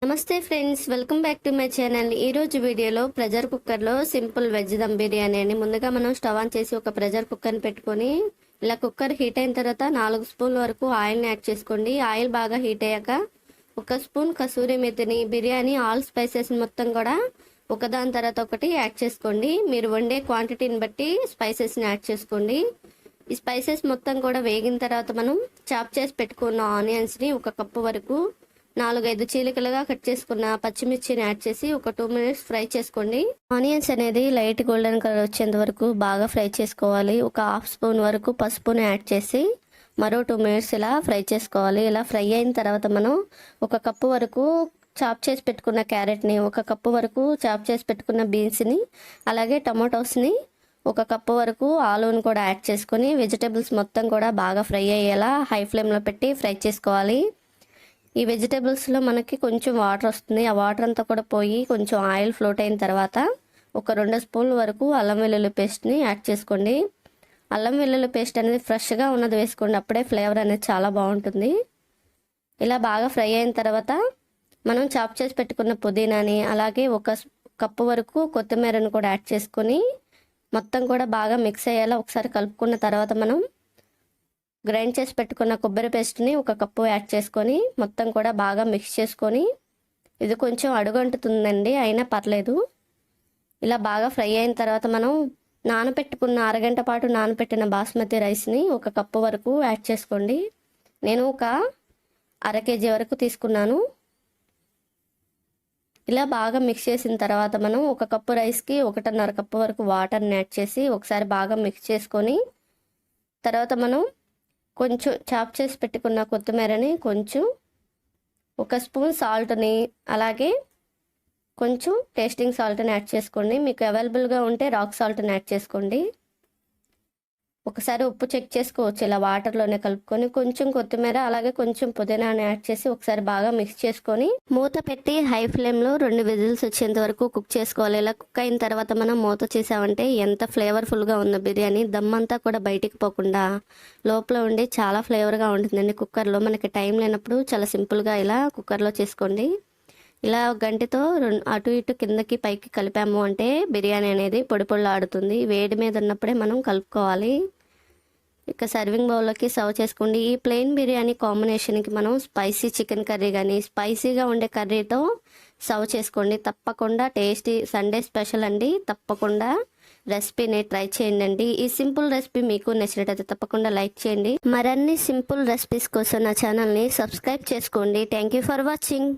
నమస్తే friends, welcome back to my channel. ఈ రోజు వీడియోలో ప్రెషర్ కుక్కర్లో సింపుల్ వెజ్ దమ్ బిర్యానీ అని. ముందుగా మనం స్టవ్ ఆన్ చేసి ఒక ప్రెషర్ కుక్కర్ని పెట్టుకొని ఇలా కుక్కర్ హీట్ అయిన తర్వాత 4 స్పూన్ల వరకు ఆయిల్ని యాడ్ చేసుకోండి. ఆయిల్ బాగా హీట్ అయ్యాక 1 స్పూన్ కసూరి మెతిని, బిర్యానీ ఆల్ స్పైసెస్ మొత్తం కూడా ఒకదాని తర్వాత ఒకటి యాడ్ చేసుకోండి. మీరు వండే క్వాంటిటీని బట్టి స్పైసెస్ని యాడ్ చేసుకోండి. ఈ స్పైసెస్ మొత్తం కూడా వేగిన తర్వాత మనం చాప్ చేసి పెట్టుకున్న ఆనియన్స్ని 1 కప్పు వరకు 4-5 చీలికలుగా కట్ చేసుకున్న పచ్చిమిర్చిని యాడ్ చేసి ఒక 2 మినిట్స్ ఫ్రై చేసుకోండి. ఆనియన్స్ అనేది లైట్ గోల్డెన్ కలర్ వచ్చేంత వరకు బాగా ఫ్రై చేసుకోవాలి. ఒక 1/2 స్పూన్ వరకు పసుపుని యాడ్ చేసి మరో 2 మినిట్స్ ఇలా ఫ్రై చేసుకోవాలి. ఇలా ఫ్రై అయిన తర్వాత మనం 1 కప్పు వరకు చాప్ చేసి పెట్టుకున్న క్యారెట్ని, 1 కప్పు వరకు చాప్ చేసి పెట్టుకున్న బీన్స్ని, అలాగే టమాటోస్ని, 1 కప్పు వరకు ఆలూని కూడా యాడ్ చేసుకొని వెజిటేబుల్స్ మొత్తం కూడా బాగా ఫ్రై అయ్యేలా హై ఫ్లేమ్లో పెట్టి ఫ్రై చేసుకోవాలి. ఈ వెజిటేబుల్స్లో మనకి కొంచెం వాటర్ వస్తుంది. ఆ వాటర్ అంతా కూడా పోయి కొంచెం ఆయిల్ ఫ్లోట్ అయిన తర్వాత ఒక 2 స్పూన్ల వరకు అల్లం వెల్లుల్లి పేస్ట్ని యాడ్ చేసుకోండి. అల్లం వెల్లుల్లి పేస్ట్ అనేది ఫ్రెష్గా ఉన్నది వేసుకోండి, అప్పుడే ఫ్లేవర్ అనేది చాలా బాగుంటుంది. ఇలా బాగా ఫ్రై అయిన తర్వాత మనం చాప్ చేసి పెట్టుకున్న పుదీనాని, అలాగే 1 కప్పు వరకు కొత్తిమీరని కూడా యాడ్ చేసుకొని మొత్తం కూడా బాగా మిక్స్ అయ్యేలా ఒకసారి కలుపుకున్న తర్వాత మనం గ్రైండ్ చేసి పెట్టుకున్న కొబ్బరి పేస్ట్ని 1 కప్పు యాడ్ చేసుకొని మొత్తం కూడా బాగా మిక్స్ చేసుకొని, ఇది కొంచెం అడుగంటుతుందండి, అయినా పర్లేదు. ఇలా బాగా ఫ్రై అయిన తర్వాత మనం నానబెట్టుకున్న అరగంట పాటు నానబెట్టిన బాస్మతి రైస్ని 1 కప్పు వరకు యాడ్ చేసుకోండి. నేను ఒక 1/2 కేజీ వరకు తీసుకున్నాను. ఇలా బాగా మిక్స్ చేసిన తర్వాత మనం 1 కప్పు రైస్కి 1.5 కప్పు వరకు వాటర్ని యాడ్ చేసి ఒకసారి బాగా మిక్స్ చేసుకొని, తర్వాత మనం కొంచెం చాప్ చేసి పెట్టుకున్న కొత్తిమీరని, కొంచెం 1 స్పూన్ సాల్ట్ని, అలాగే కొంచెం టేస్టింగ్ సాల్ట్ని యాడ్ చేసుకోండి. మీకు అవైలబుల్గా ఉంటే రాక్ సాల్ట్ని యాడ్ చేసుకోండి. ఒకసారి ఉప్పు చెక్ చేసుకోవచ్చు. ఇలా వాటర్లోనే కలుపుకొని కొంచెం కొత్తిమీర, అలాగే కొంచెం పుదీనాని యాడ్ చేసి ఒకసారి బాగా మిక్స్ చేసుకొని మూత పెట్టి హై ఫ్లేమ్లో 2 విజిల్స్ వచ్చేంత వరకు కుక్ చేసుకోవాలి. ఇలా కుక్ అయిన తర్వాత మనం మూత చేసామంటే ఎంత ఫ్లేవర్ఫుల్గా ఉన్న బిర్యానీ దమ్ అంతా కూడా బయటికి పోకుండా లోపల ఉండి చాలా ఫ్లేవర్గా ఉంటుందండి. కుక్కర్లో మనకి టైం లేనప్పుడు చాలా సింపుల్గా ఇలా కుక్కర్లో చేసుకోండి. ఇలా గంటతో అటు ఇటు కిందకి పైకి కలిపాము అంటే బిర్యానీ అనేది పొడి పొడిలాడుతుంది. వేడి మీద ఉన్నప్పుడే మనం కలుపుకోవాలి. ఇక సర్వింగ్ బౌల్లోకి సర్వ్ చేసుకోండి. ఈ ప్లెయిన్ బిర్యానీ కాంబినేషన్కి మనం స్పైసీ చికెన్ కర్రీ కానీ స్పైసీగా ఉండే కర్రీతో సర్వ్ చేసుకోండి. తప్పకుండా టేస్టీ సండే స్పెషల్ అండి. తప్పకుండా రెసిపీని ట్రై చేయండి. ఈ సింపుల్ రెసిపీ మీకు నచ్చినట్టయితే తప్పకుండా లైక్ చేయండి. మరిన్ని సింపుల్ రెసిపీస్ కోసం నా ఛానల్ని సబ్స్క్రైబ్ చేసుకోండి. Thank you for watching.